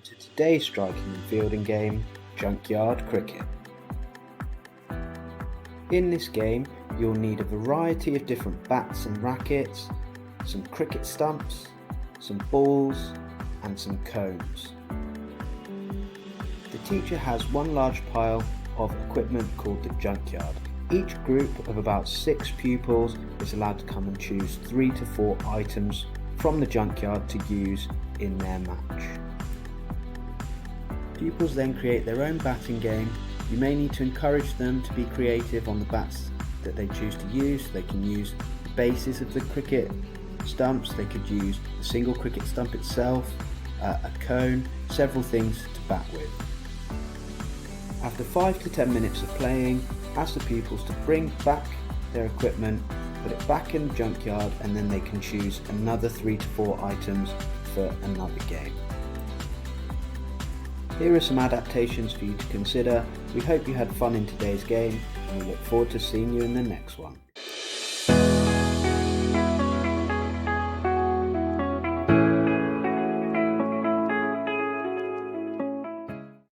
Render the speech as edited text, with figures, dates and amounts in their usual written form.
welcome to today's striking and fielding game, Junkyard Cricket. In this game, you'll need a variety of different bats and rackets, some cricket stumps, some balls and some cones. The teacher has one large pile of equipment called the Junkyard. Each group of about 6 pupils is allowed to come and choose 3 to 4 items from the Junkyard to use in their match. Pupils then create their own batting game. You may need to encourage them to be creative on the bats that they choose to use. They can use the bases of the cricket stumps, they could use the single cricket stump itself, a cone, several things to bat with. After 5 to 10 minutes of playing, ask the pupils to bring back their equipment, put it back in the Junkyard, and then they can choose another 3 to 4 items for another game. Here are some adaptations for you to consider. We hope you had fun in today's game, and we look forward to seeing you in the next one.